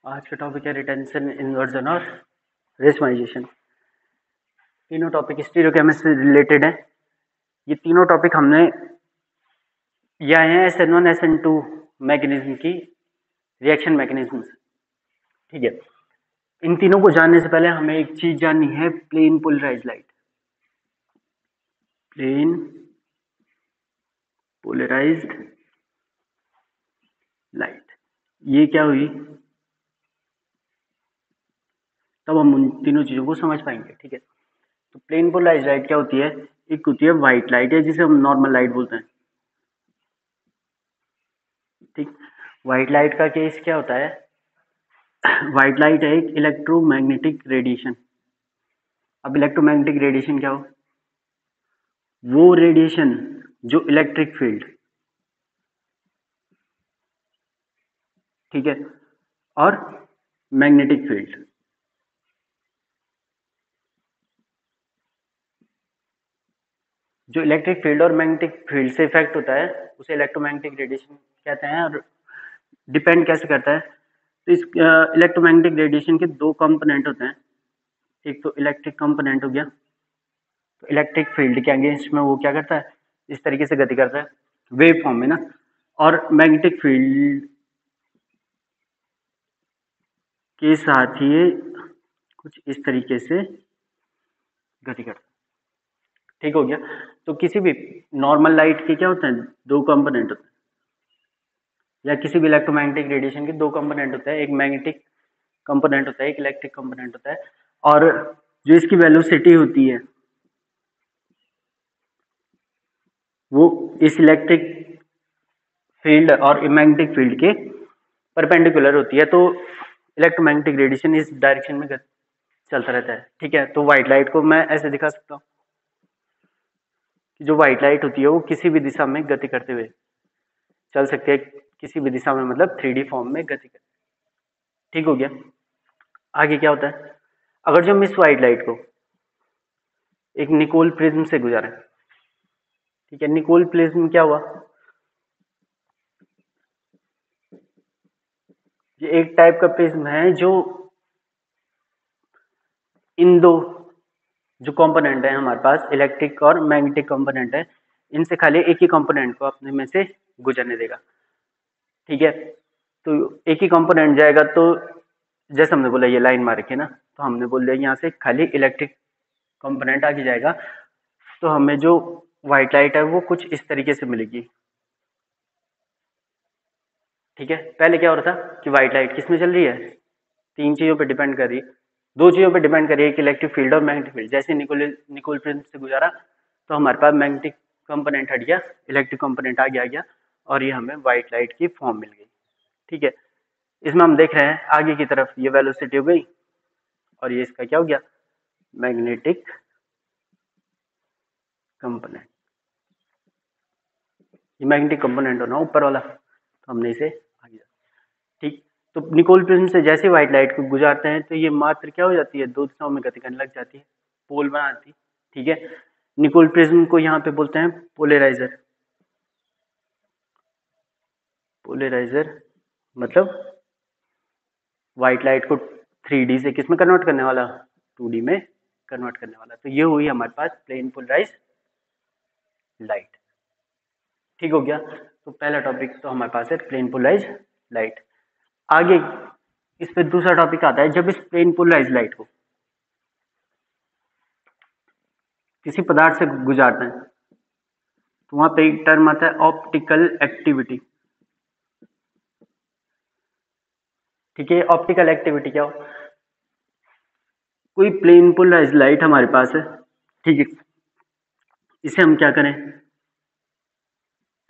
आज का टॉपिक है रिटेंशन, इन्वर्जन और रेशमाइजेशन। तीनों टॉपिक स्टीरियोकेमिस्ट्री से रिलेटेड है। ये तीनों टॉपिक हमने ये आए हैं SN1 SN2 मैकेनिज्म की रिएक्शन मैकेनिज्म। ठीक है, इन तीनों को जानने से पहले हमें एक चीज जाननी है, plane polarize light. Plane polarized light ये क्या हुई, तब हम उन तीनों चीजों को समझ पाएंगे। ठीक है, तो प्लेन पोलराइज लाइट क्या होती है? एक होती है व्हाइट लाइट है जिसे हम नॉर्मल लाइट बोलते हैं। ठीक, व्हाइट लाइट का केस क्या होता है? व्हाइट लाइट है एक इलेक्ट्रोमैग्नेटिक रेडिएशन। अब इलेक्ट्रोमैग्नेटिक रेडिएशन क्या हो? वो रेडिएशन जो इलेक्ट्रिक फील्ड, ठीक है, और मैग्नेटिक फील्ड, जो इलेक्ट्रिक फील्ड और मैग्नेटिक फील्ड से इफेक्ट होता है उसे इलेक्ट्रोमैग्नेटिक रेडिएशन कहते हैं। और डिपेंड कैसे करता है? तो इस इलेक्ट्रोमैग्नेटिक रेडिएशन के दो कंपोनेंट होते हैं। एक तो इलेक्ट्रिक कंपोनेंट हो गया, तो इलेक्ट्रिक फील्ड के अगेंस्ट में वो क्या करता है, इस तरीके से गति करता है वेव फॉर्म में ना। और मैग्नेटिक फील्ड के साथ ये कुछ इस तरीके से गति करता है। ठीक हो गया। तो किसी भी नॉर्मल लाइट के क्या होते हैं, दो कंपोनेंट होते हैं, या किसी भी इलेक्ट्रोमैग्नेटिक रेडिएशन के दो कंपोनेंट होते हैं, एक मैग्नेटिक कंपोनेंट होता है, एक इलेक्ट्रिक कंपोनेंट होता है। और जो इसकी वेलोसिटी होती है वो इस इलेक्ट्रिक फील्ड और मैग्नेटिक फील्ड के परपेंडिकुलर होती है। तो इलेक्ट्रोमैग्नेटिक रेडिएशन इस डायरेक्शन में चलता रहता है। ठीक है, तो व्हाइट लाइट को मैं ऐसे दिखा सकता हूँ कि जो व्हाइट लाइट होती है वो किसी भी दिशा में गति करते हुए चल सकती है, किसी भी दिशा में, मतलब 3D फॉर्म में गति करती है। ठीक हो गया। आगे क्या होता है, अगर जो हम इस व्हाइट लाइट को एक निकोल प्रिज्म से गुजारें, ठीक है, निकोल प्रिज्म क्या हुआ, ये एक टाइप का प्रिज्म है जो इन दो जो कंपोनेंट है हमारे पास, इलेक्ट्रिक और मैग्नेटिक कंपोनेंट है, इनसे खाली एक ही कंपोनेंट को अपने में से गुजरने देगा। ठीक है, तो एक ही कंपोनेंट जाएगा, तो जैसे हमने बोला ये लाइन मार रखी है ना, तो हमने बोल दिया यहाँ से खाली इलेक्ट्रिक कंपोनेंट आगे जाएगा, तो हमें जो व्हाइट लाइट है वो कुछ इस तरीके से मिलेगी। ठीक है, पहले क्या हो रहा था कि व्हाइट लाइट किस में चल रही है, तीन चीजों पे डिपेंड कर रही है, दो चीजों पे डिपेंड कर रही है, कि इलेक्ट्रिक फील्ड और मैग्नेटिक फील्ड। जैसे निकोल प्रिज्म से गुजारा तो हमारे पास मैग्नेटिक कंपोनेंट हट गया, इलेक्ट्रिक कंपोनेंट आगे आ गया, और ये हमें व्हाइट लाइट की फॉर्म मिल गई। ठीक है, इसमें हम देख रहे हैं आगे की तरफ ये वेलोसिटी हो गई, और ये इसका क्या हो गया, मैग्नेटिक कंपोनेंट। ये मैग्नेटिक कंपोनेंट होना ऊपर वाला, तो हमने इसे आगे। ठीक, तो निकोल प्रिज्म से जैसे व्हाइट लाइट को गुजारते हैं तो ये मात्र क्या हो जाती है, दो दिशाओं में गति करने लग जाती है, पोल बनाती। ठीक है, निकोल प्रिज्म को यहाँ पे बोलते हैं पोलराइजर। पोलराइजर मतलब व्हाइट लाइट को 3D से किस में कन्वर्ट करने वाला, 2D में कन्वर्ट करने वाला। तो ये हुई हमारे पास प्लेन पोलराइज लाइट। ठीक हो गया, तो पहला टॉपिक तो हमारे पास है प्लेन पोलराइज लाइट। आगे इस पे दूसरा टॉपिक आता है, जब इस प्लेन पोलराइज लाइट को किसी पदार्थ से गुजारते हैं तो वहां पे एक टर्म आता है ऑप्टिकल एक्टिविटी। ठीक है, ऑप्टिकल एक्टिविटी क्या हो, कोई प्लेन पोलराइज लाइट हमारे पास है, ठीक है, इसे हम क्या करें,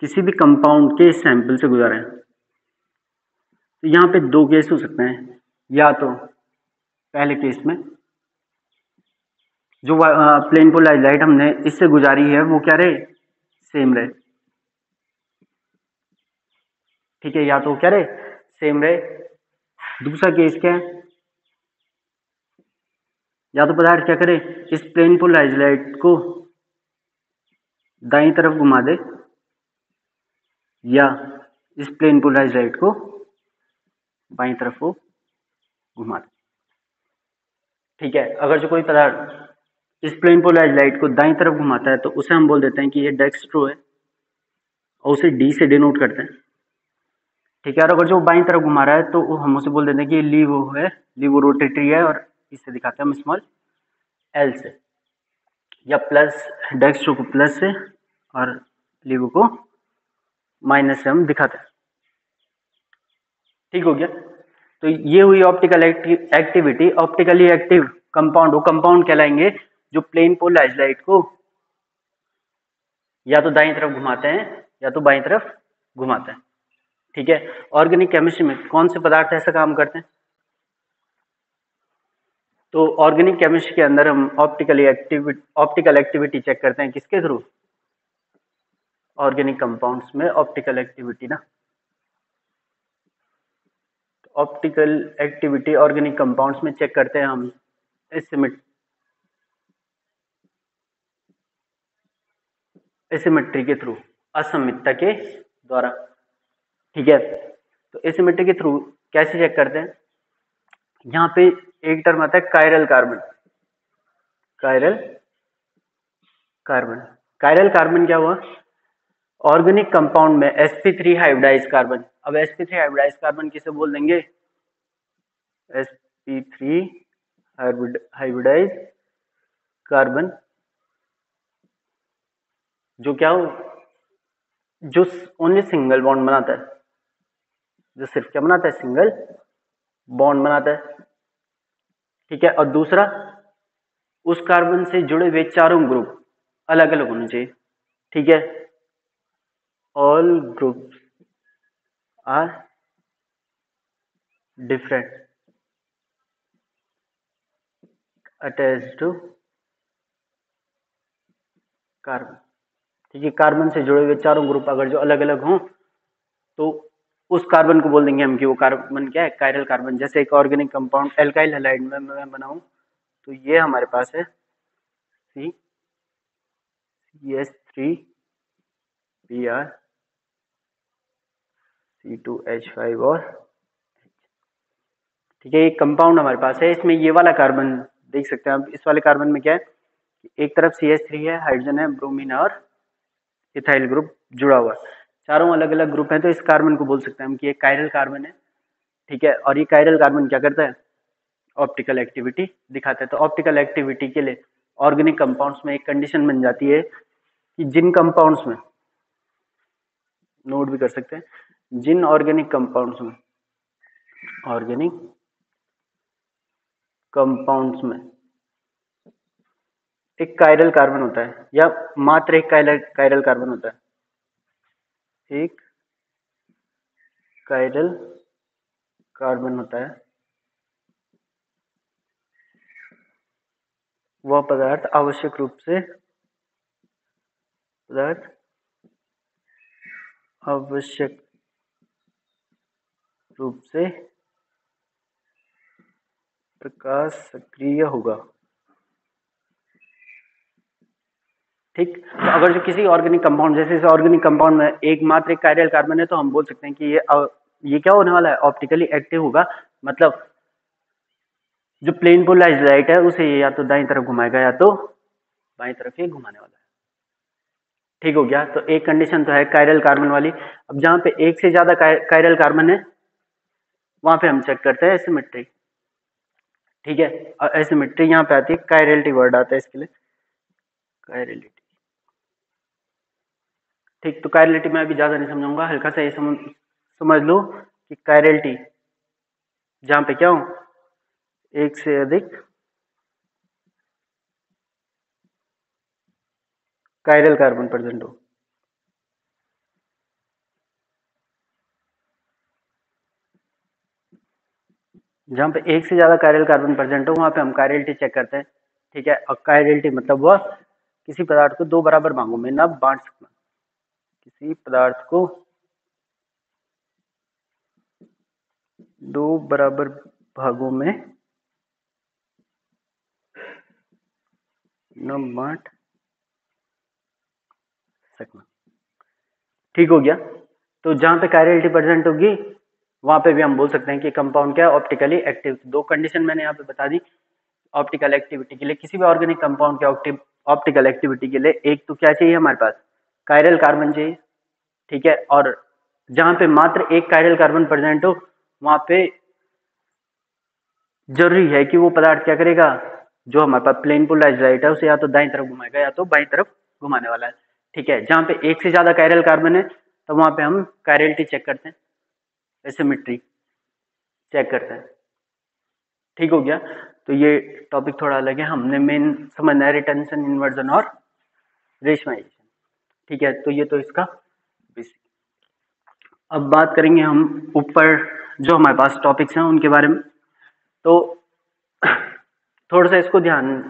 किसी भी कंपाउंड के सैंपल से गुजारें। तो यहाँ पे दो केस हो सकते हैं, या तो पहले केस में जो प्लेन पोलराइज लाइट हमने इससे गुजारी है वो क्या रहे, सेम रहे। ठीक है, या तो क्या रहे, सेम रहे। दूसरा केस क्या है, या तो पदार्थ क्या करे, इस प्लेन पोलराइज लाइट को दाईं तरफ घुमा दे, या इस प्लेन पोलराइज लाइट को बाईं तरफ को घुमाता है। ठीक है, अगर जो कोई पदार्थ इस प्लेन पोलराइज लाइट को दाईं तरफ घुमाता है तो उसे हम बोल देते हैं कि ये डेक्स्ट्रो है और उसे डी से डिनोट करते हैं। ठीक है, और अगर जो बाईं तरफ घुमा रहा है तो हम उसे बोल देते हैं कि ये लीवो है, लीवो रोटेटरी है, और इससे दिखाते हैं हम स्मॉल एल से, या प्लस डेक्स्ट्रो को प्लस से और लीवो को माइनस से हम दिखाते हैं। ठीक हो गया, तो ये हुई optical activity. Optically active compound, वो कंपाउंड कहलाएंगे जो प्लेन पोलराइज लाइट को या तो दाईं तरफ घुमाते हैं या तो बाईं तरफ घुमाते हैं। ठीक है, ऑर्गेनिक केमिस्ट्री में कौन से पदार्थ ऐसा काम करते हैं? तो ऑर्गेनिक केमिस्ट्री के अंदर हम ऑप्टिकल एक्टिविटी चेक करते हैं किसके थ्रू? ऑर्गेनिक कंपाउंड्स में ऑप्टिकल एक्टिविटी ना, ऑप्टिकल एक्टिविटी ऑर्गेनिक कंपाउंड्स में चेक करते हैं हम एसिमेट्री के थ्रू, असममितता के द्वारा। ठीक है, तो एसिमेट्री के थ्रू कैसे चेक करते हैं? यहाँ पे एक टर्म आता है chiral carbon. Chiral carbon, chiral carbon क्या हुआ? ऑर्गेनिक कंपाउंड में sp3 हाइब्रिडाइज कार्बन। अब sp3 हाइब्रिडाइज कार्बन किसे बोल देंगे? sp3 हाइब्रिडाइज कार्बन, जो क्या हो, जो ओनली सिंगल बॉन्ड बनाता है, जो सिर्फ क्या बनाता है? सिंगल बॉन्ड बनाता है। ठीक है, और दूसरा, उस कार्बन से जुड़े हुए चारों ग्रुप अलग अलग होने चाहिए। ठीक है, all groups are different attached to carbon. ठीक है, कार्बन से जुड़े हुए चारों ग्रुप अगर जो अलग अलग हों तो उस कार्बन को बोल देंगे हम कि वो कार्बन क्या है? Chiral carbon. जैसे एक ऑर्गेनिक कंपाउंड एल्काइल हैलाइड में मैं बनाऊं तो ये हमारे पास है CH3Br C2H5 और ठीक है, एक कंपाउंड हमारे पास है, इसमें ये वाला कार्बन देख सकते हैं आप। इस वाले कार्बन में क्या है? एक तरफ CH3 है, हाइड्रोजन है, ब्रोमीन है और इथाइल ग्रुप जुड़ा हुआ है। चारों अलग अलग ग्रुप हैं, तो इस कार्बन को बोल सकते हैं हम कि ये कायरल कार्बन है। ठीक है, और ये कायरल कार्बन क्या करता है? ऑप्टिकल एक्टिविटी दिखाता है। तो ऑप्टिकल एक्टिविटी के लिए ऑर्गेनिक कंपाउंड्स में एक कंडीशन बन जाती है कि जिन कंपाउंड्स में, नोट भी कर सकते हैं, जिन ऑर्गेनिक कंपाउंड्स में एक कायरल कार्बन होता है या मात्र एक कायरल कार्बन होता है, एक कायरल कार्बन होता है, वह पदार्थ आवश्यक रूप से प्रकाश सक्रिय होगा। ठीक, तो अगर जो किसी ऑर्गेनिक कंपाउंड, जैसे इस ऑर्गेनिक कंपाउंड में एक कायरल कार्बन है, तो हम बोल सकते हैं कि ये क्या होने वाला है? ऑप्टिकली एक्टिव होगा। मतलब जो प्लेन पोलराइज्ड लाइट है उसे ये या तो दाईं तरफ घुमाएगा या तो बाईं तरफ ही घुमाने वाला है। ठीक हो गया, तो एक कंडीशन तो है कायरल कार्बन वाली। अब जहां पे एक से ज्यादा कायरल कार्बन है वहां पे हम चेक करते हैं एसिमेट्री। ठीक है, और एसिमेट्री यहाँ पे आती है, कायरलिटी वर्ड आता है इसके लिए, कायरलिटी। ठीक, तो कायरलिटी मैं अभी ज्यादा नहीं समझाऊंगा, हल्का सा ये समझ लो कि कायरलिटी जहां पे क्या हो, एक से अधिक कायरल कार्बन प्रेजेंट हो। जहां पे एक से ज्यादा कायरल कार्बन प्रेजेंट हो वहां पे हम कायरलिटी चेक करते हैं। ठीक है, और कायरलिटी मतलब वह किसी पदार्थ को दो बराबर भागों में ना बांट सकना, किसी पदार्थ को दो बराबर भागों में न बांट सकना। ठीक हो गया, तो जहां पे कायरलिटी प्रेजेंट होगी वहां पे भी हम बोल सकते हैं कि कंपाउंड क्या है, ऑप्टिकली एक्टिव। दो कंडीशन मैंने यहाँ पे बता दी ऑप्टिकल एक्टिविटी के लिए, किसी भी ऑर्गेनिक कंपाउंड के ऑप्टिकल एक्टिविटी के लिए। एक तो क्या चाहिए हमारे पास, कायरल कार्बन चाहिए, ठीक है। और जहां पे मात्र एक कायरल कार्बन प्रेजेंट हो वहां पे जरूरी है कि वो पदार्थ क्या करेगा, जो हमारे पास प्लेन पोलराइज्ड लाइट है उसे या तो दाईं तरफ घुमाएगा या तो बाईं तरफ घुमाने वाला है, ठीक है। जहां पे एक से ज्यादा कायरल कार्बन है तो वहां पे हम कायरलिटी चेक करते हैं, एसिमेट्री चेक करते हैं, ठीक हो गया। तो ये टॉपिक थोड़ा अलग है, हमने मेन समझना है रिटेंशन, इन्वर्जन और रेशमाइजेशन, ठीक है। तो ये तो इसका बेसिक। अब बात करेंगे हम ऊपर जो हमारे पास टॉपिक्स हैं उनके बारे में। तो थोड़ा सा इसको ध्यान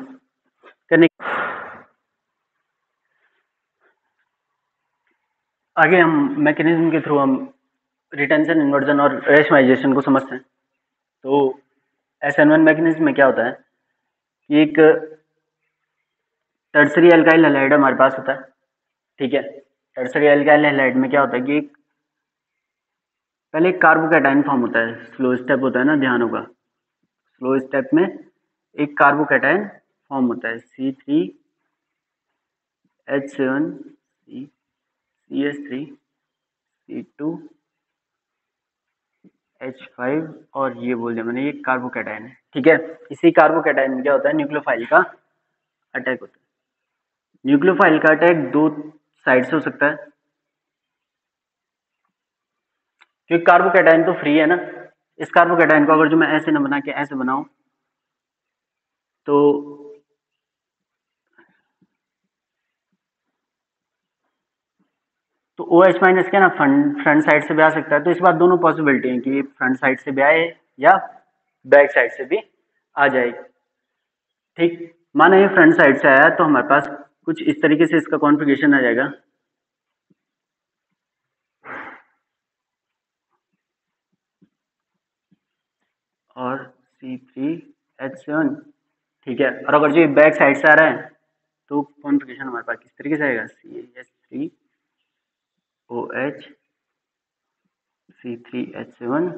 करने, आगे हम मैकेनिज्म के थ्रू हम रिटेंशन, इन्वर्जन और रेशमाइजेशन को समझते हैं। तो SN1 मैकेनिज्म में क्या होता है कि एक टर्सरी अल्काइल हैलाइड हमारे पास होता है, ठीक है। टर्सरी अल्काइल हैलाइड में क्या होता है कि पहले एक कार्बोकैटायन फॉर्म होता है, स्लो स्टेप होता है ना, ध्यान होगा। स्लो स्टेप में एक कार्बोकैटायन फॉर्म होता है C3H7 CH3 C2H5 और ये बोल दिया मैंने, ये कार्बोकैटायन है, ठीक है। इसी कार्बोकैटायन में क्या होता है, न्यूक्लियोफाइल का अटैक होता है। न्यूक्लियोफाइल का अटैक दो साइड से हो सकता है, क्योंकि कार्बोकैटायन तो फ्री है ना। इस कार्बोकैटायन को अगर जो मैं ऐसे न बना के ऐसे बनाऊं तो OH माइनस क्या ना फ्रंट साइड से भी आ सकता है। तो इस बार दोनों पॉसिबिलिटी है कि फ्रंट साइड से भी आए या बैक साइड से भी आ जाएगी, ठीक। माना ये फ्रंट साइड से आया तो हमारे पास कुछ इस तरीके से इसका कॉन्फ़िगरेशन आ जाएगा, और C3H7, ठीक है। और अगर जो ये बैक साइड से आ रहा है तो कॉन्फ़िगरेशन हमारे पास किस तरीके से आएगा, CH3OH C3H7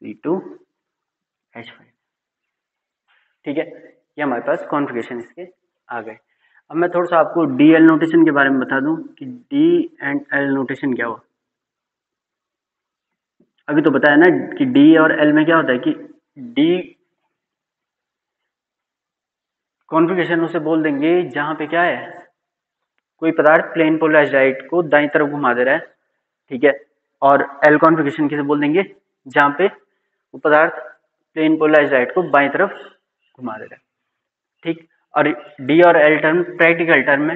C2H5, ठीक है। ये हमारे पास कॉन्फ़िगरेशन इसके आ गए। अब मैं थोड़ा सा आपको DL नोटेशन के बारे में बता दूं कि D एंड L नोटेशन क्या हुआ। अभी तो बताया ना कि D और L में क्या होता है कि D कॉन्फ़िगरेशन उसे बोल देंगे जहां पे क्या है, कोई पदार्थ प्लेन पोलराइज्ड लाइट को दाईं तरफ घुमा दे रहा है, ठीक है। और L कॉन्फ़िगरेशन किसे बोल देंगे, जहां पे वो पदार्थ प्लेन पोलराइज्ड लाइट को बाईं तरफ घुमा दे रहा है, ठीक। और D और L टर्म प्रैक्टिकल टर्म है,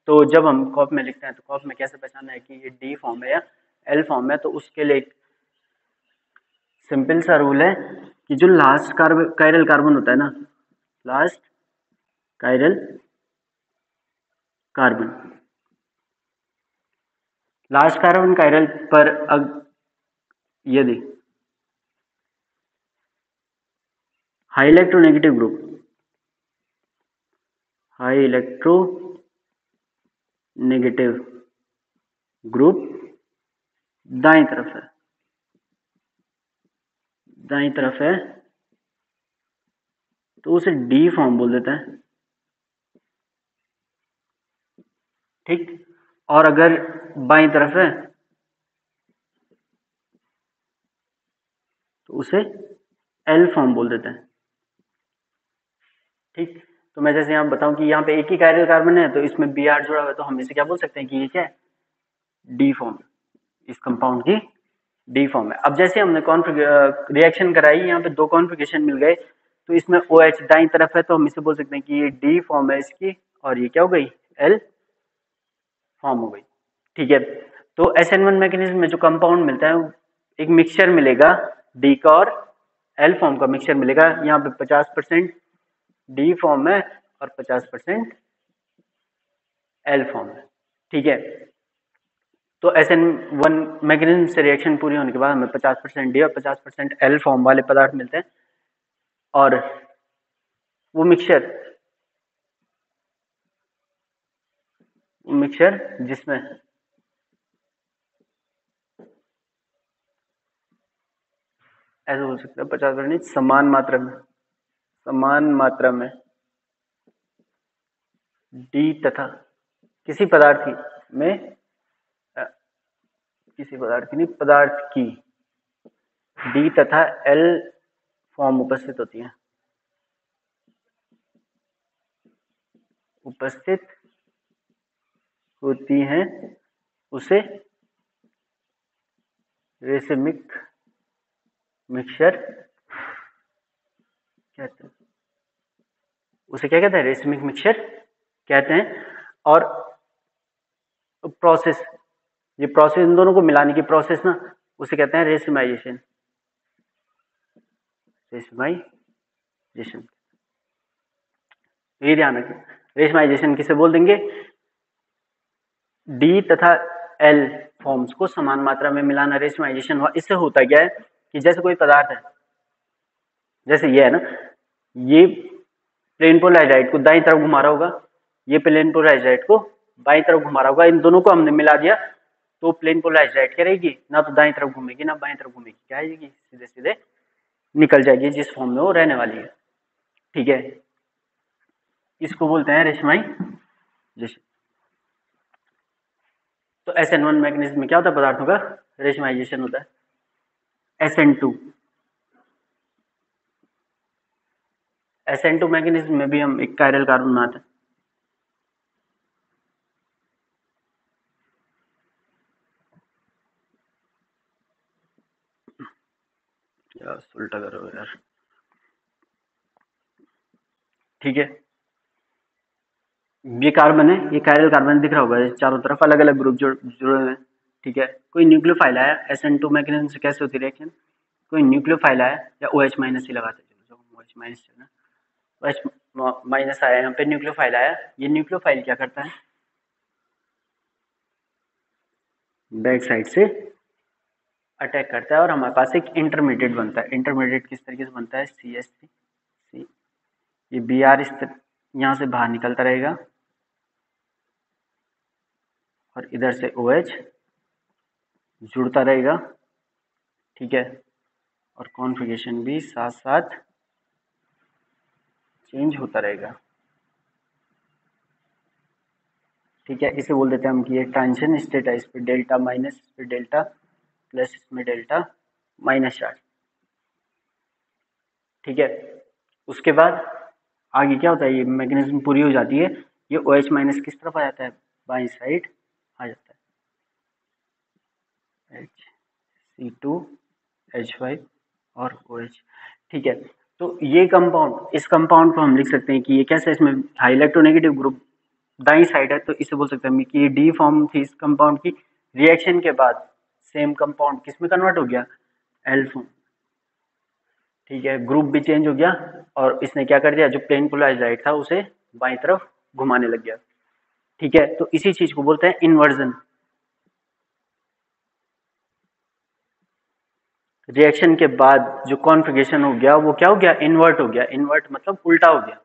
तो जब हम कॉप में लिखते हैं तो कॉप में कैसे पहचानना है कि ये D फॉर्म है या L फॉर्म है। तो उसके लिए एक सिंपल सा रूल है कि जो लास्ट कायरल कार्बन होता है ना, last chiral carbon, last carbon chiral पर यदि high electronegative group, high electro negative group दाईं तरफ है, दाईं तरफ है तो उसे डी फॉर्म बोल देता है, ठीक। और अगर बाईं तरफ है तो उसे एल फॉर्म बोल देता है, ठीक। तो मैं जैसे यहाँ बताऊं कि यहाँ पे एक ही कायरल कार्बन है तो इसमें Br जुड़ा हुआ है, तो हम इसे क्या बोल सकते हैं कि ये क्या है, डी फॉर्म, इस कंपाउंड की डी फॉर्म है। अब जैसे हमने रिएक्शन कराई, यहाँ पे दो कॉन्फ़िगरेशन मिल गए, तो इसमें OH दाईं तरफ है तो हम इसे बोल सकते हैं कि ये डी फॉर्म है इसकी, और ये क्या हो गई, एल फॉर्म हो गई, ठीक है। तो SN1 मैकेनिज्म में जो कंपाउंड मिलता है एक मिक्सचर मिलेगा डी का और एल फॉर्म का मिक्सचर मिलेगा। यहाँ पे 50% डी फॉर्म है और 50% एल फॉर्म है, ठीक है। तो SN1 मैकेनिज्म से रिएक्शन पूरी होने के बाद हमें 50% डी और 50% एल फॉर्म वाले पदार्थ मिलते हैं, और वो मिक्सचर जिसमें ऐसे बोल सकते हैं 50% नहीं, समान मात्रा में डी तथा किसी पदार्थ में किसी पदार्थ की नहीं, पदार्थ की डी तथा एल फॉर्म उपस्थित होती है, उसे रेसिमिक मिक्सचर कहते हैं। उसे क्या कहते हैं? रेसिमिक मिक्सचर कहते हैं। और प्रोसेस, ये प्रोसेस, इन दोनों को मिलाने की प्रोसेस ना, उसे कहते हैं रेसिमाइजेशन। ये ध्यान रखें, रेसिमाइजेशन किसे बोल देंगे? डी तथा एल फॉर्म्स को समान मात्रा में मिलाना रेसिमाइजेशन हुआ। इससे होता क्या है कि जैसे कोई पदार्थ है, जैसे ये है ना, ये प्लेन पोलराइज्ड को दाईं तरफ घुमा रहा होगा, ये प्लेन पोलराइज्ड को बाईं तरफ घुमा रहा होगा, इन दोनों को हमने मिला दिया तो प्लेन पोलराइज्ड क्या रहेगी? ना तो दाईं तरफ घूमेगी ना बाईं तरफ घूमेगी, क्या आएगी? सीधे सीधे निकल जाएगी जिस फॉर्म में वो रहने वाली है। ठीक है, इसको बोलते हैं रेशमाइजेशन। तो SN1 मैग्नीशियम में क्या होता है? पदार्थों का रेशमाइजेशन होता है। SN2 मैग्नीशियम में भी हम एक कायरल कार्बन बनाते हैं। यार उल्टा करो यार। ठीक है, ये कार्बन है, ये कायरल कार्बन दिख रहा होगा, चारों तरफ अलग अलग ग्रुप जुड़े हुए हैं। ठीक है, कोई न्यूक्लियोफाइल आया SN2 मैग्नीशियम से, कैसे होती है रिएक्शन? कोई न्यूक्लियोफाइल आया, या OH माइनस ही लगाते हैं, चलो OH माइनस चलना, OH माइनस आया, यहाँ पे न्यूक्लियोफाइल आया। ये न्यूक्लियोफाइल क्या करता है? बैक साइड से अटैक करता है और हमारे पास एक इंटरमीडिएट बनता है। इंटरमीडिएट किस तरीके से बनता है? CH3, ये Br इस यहाँ से बाहर निकलता रहेगा और इधर से OH जुड़ता रहेगा। ठीक है, और कॉन्फ़िगरेशन भी साथ साथ चेंज होता रहेगा। ठीक है, इसे बोल देते हैं हम कि ये ट्रांजिशन स्टेट है। इस पे डेल्टा माइनस, इस पे डेल्टा प्लस, इसमें डेल्टा माइनस चार्ज। ठीक है, उसके बाद आगे क्या होता है? ये मैग्नीशियम पूरी हो जाती है, ये OH माइनस किस तरफ आ जाता है? बाईं साइड आ जाता है, HC2H5 और OH। ठीक है, तो ये कंपाउंड, इस कंपाउंड को हम लिख सकते हैं कि ये कैसे, इसमें हाई इलेक्ट्रोनेगेटिव ग्रुप दाईं साइड है, तो इसे बोल सकते हैं कि ये डी फॉर्म थी इस कंपाउंड की, रिएक्शन के बाद सेम कंपाउंड किस में कन्वर्ट हो गया? L form. ठीक है, ग्रुप भी चेंज हो गया और इसने क्या कर दिया? जो प्लेन पोलराइज्ड था उसे बाईं तरफ घुमाने लग गया। ठीक है, तो इसी चीज को बोलते हैं इन्वर्जन। रिएक्शन के बाद जो कॉन्फ़िगरेशन हो गया वो क्या हो गया? इन्वर्ट हो गया। इन्वर्ट मतलब उल्टा हो गया।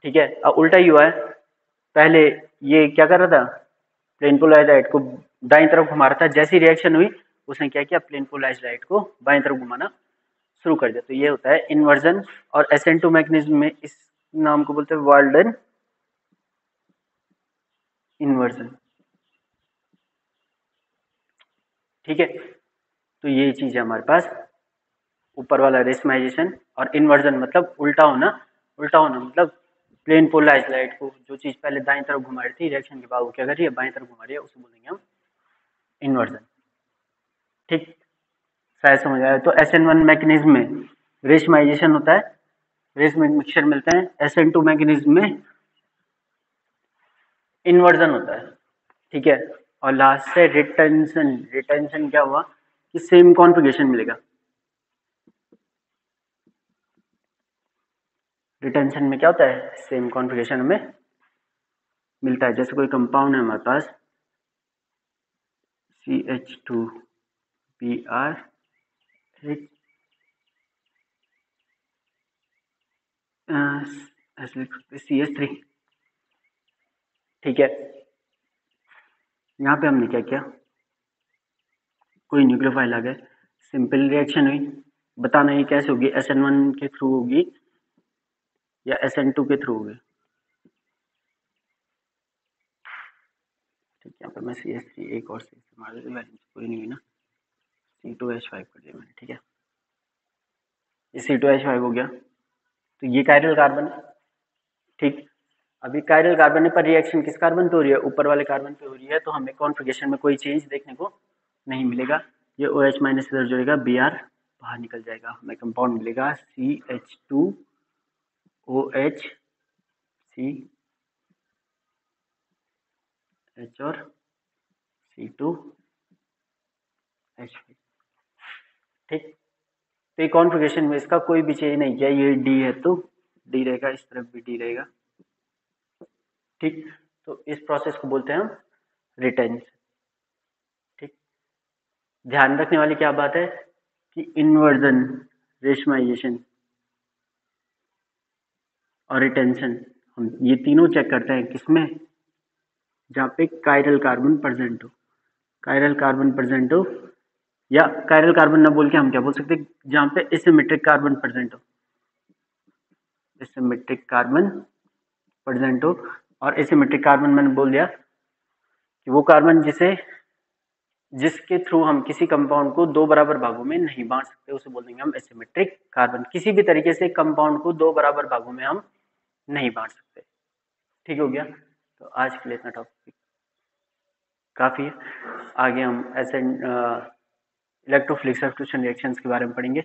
ठीक है, अब उल्टा ही हुआ है। पहले ये क्या कर रहा था? प्लेन पोलराइज्ड को दाईं तरफ घुमा रहा था, जैसी रिएक्शन हुई उसने क्या किया? प्लेन पोलराइज्ड को बाईं तरफ घुमाना शुरू कर दिया। तो ये होता है इन्वर्जन। और SN2 मैग्नीशियम में इस नाम को बोलते हैं वाल्डन इन्वर्जन। ठीक है, तो ये चीज है हमारे पास, ऊपर वाला रेशमाइजेशन, और इन्वर्जन मतलब उल्टा होना। उल्टा होना मतलब प्लेन पोलराइज्ड लाइट को जो चीज पहले दाईं तरफ घुमा रही थी, रिएक्शन के बाद वो क्या कर रही है? बाईं तरफ घुमा रही है, उसे बोलेंगे हम इन्वर्जन। ठीक, शायद समझ आया। तो SN1 मैग्नीशियम में रेशमाइजेशन होता है, रेशमिक मिक्सचर मिलते हैं। SN2 मैग्नीशियम में इन्वर्जन होता है। ठीक है, और लास्ट से रिटेंशन। रिटेंशन क्या हुआ कि सेम कॉन्फ़िगरेशन मिलेगा। रिटेंशन में क्या होता है? सेम कॉन्फ़िगरेशन हमें मिलता है। जैसे कोई कंपाउंड है हमारे पास CH2Br CH3। ठीक है, यहाँ पे हमने क्या किया? कोई न्यूक्लियोफाइल आ गए, सिंपल रिएक्शन हुई, बताना ये कैसे होगी, SN1 के थ्रू होगी या SN2 के थ्रू होगी। ठीक है, यहाँ पर मैं CH3 एक और से मार देता, वैलेंस पूरी नहीं हुई ना, C2H5 कर दिया मैंने। ठीक है, ये C2H5 हो गया, तो ये कायरल कार्बन है। ठीक, अभी कायरल कार्बन पर रिएक्शन किस कार्बन पे हो रही है, ऊपर वाले कार्बन पे हो रही है, तो हमें कॉन्फ़िगरेशन में कोई चेंज देखने को नहीं मिलेगा। ये OH माइनस इधर जुड़ेगा, Br बाहर निकल जाएगा, हमें कंपाउंड मिलेगा CH2OH, CH और C2H5। ठीक, तो ये कॉन्फ़िगरेशन में इसका कोई भी चेंज नहीं किया, ये D है तो D रहेगा, इस तरफ भी D रहेगा। ठीक, तो इस प्रोसेस को बोलते हैं हम रिटेंशन। ठीक, ध्यान रखने वाली क्या बात है कि इन्वर्जन, रेशमाइजेशन और रिटेंशन, हम ये तीनों चेक करते हैं किसमें, जहाँ पे कायरल कार्बन प्रेजेंट हो। कायरल कार्बन प्रेजेंट हो, या कायरल कार्बन ना बोल के हम क्या बोल सकते हैं, जहाँ पे एसिमेट्रिक कार्बन प्रेजेंट हो, एसिमेट्रिक कार्बन प्रेजेंट हो। और एसिमेट्रिक कार्बन मैंने बोल दिया कि वो कार्बन जिसके थ्रू हम किसी कंपाउंड को दो बराबर भागों में नहीं बांट सकते, उसे बोल देंगे हम एसिमेट्रिक कार्बन। किसी भी तरीके से कंपाउंड को दो बराबर भागों में हम नहीं बांट सकते। ठीक हो गया, तो आज के लिए इतना टॉपिक काफी है। आगे हम इलेक्ट्रोफिलिक सब्स्टिट्यूशन रिएक्शंस के बारे में पढ़ेंगे।